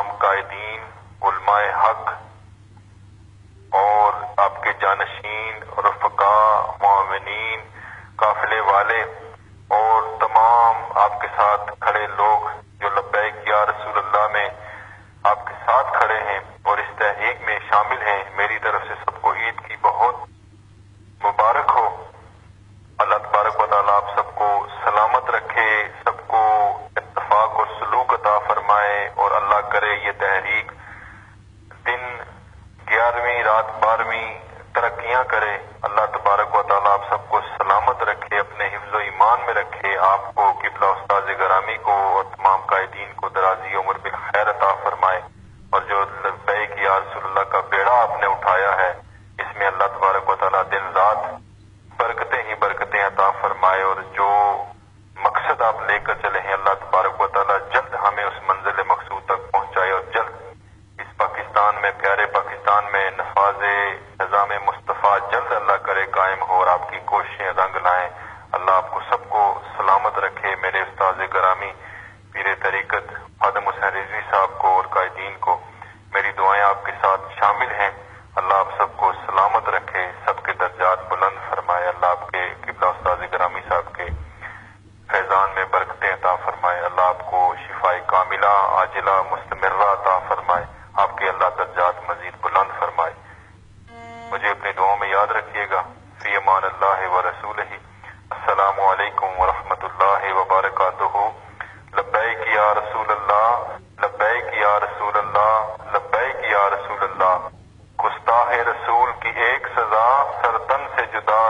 तमाम कायदीन, उलमाए हक और आपके जानशीन, रफ़का, मुआविनीन, काफिले वाले और तमाम आपके साथ खड़े लोग जो लब्बैक या रसूल अल्लाह में आपके साथ खड़े हैं और इस तहरीक में शामिल हैं, मेरी तरफ से सबको ईद की बहुत मुबारक हो। अल्लाह तबारक व तआला आप सबको सलामत रखे, सबको इत्तफाक और सलूक अता फरमाए और अल्लाह करे ये तहरीक दिन 11वीं रात 12वीं तरक्कियां करे। अल्लाह तबारक व तआला आप सबको सलामत रखे, अपने हिफ्ज़ व ईमान में रखे, आपको किबला उस्ताद गरामी को और तमाम कायदीन को दराजी उम्र बिल खैर अता फरमाए। और जो लब्बैक या रसूलुल्लाह का बेड़ा आपने उठाया है, इसमें अल्लाह तबारक व तआला दिन रात बरकतें ही बरकतें अता फरमाए और जो मकसद आप लेकर चले हैं अल्लाह तबारक व तआला जल्द हमें उस मंजिल मकसूद तक पहुंचाए और जल्द इस पाकिस्तान में, प्यारे पाकिस्तान में नफाज़े निज़ाम मुस्तफ़ा जल्द अल्लाह करे कायम हो और आपकी कोशिशें रंग लाएं। अल्लाह आपको सबको सलामत रखे। मेरे उस्ताद गरामी पीर तरीक़त खादिम हुसैन रिजवी साहब को और कायदीन को मेरी दुआएं आपके साथ शामिल हैं। अल्लाह आप सबको सलामत रखे, सबके दर्जात बुलंद फरमाए। अल्लाह आपके किबला उस्ताद गरामी साहब के फैजान में बरकतें अता फरमाए। अल्लाह आपको शिफाए कामिला आजिला मुस्तमिर्रा अता फरमाए। आपके अल्लाह दर्जात मजीद बुलंद फरमाए। मुझे अपनी दुआओं में याद रखिएगा। फी अमान अल्लाह व रसूलिही। अस्सलामु अलैकुम व रहमतुल्लाहि व बरकातुहू। लब्बैक या रसूल अल्लाह, लब्बैक या रसूल अल्लाह, लब्बैक या रसूल अल्लाह। गुस्ताह रसूल की एक सजा, सरतन से जुदा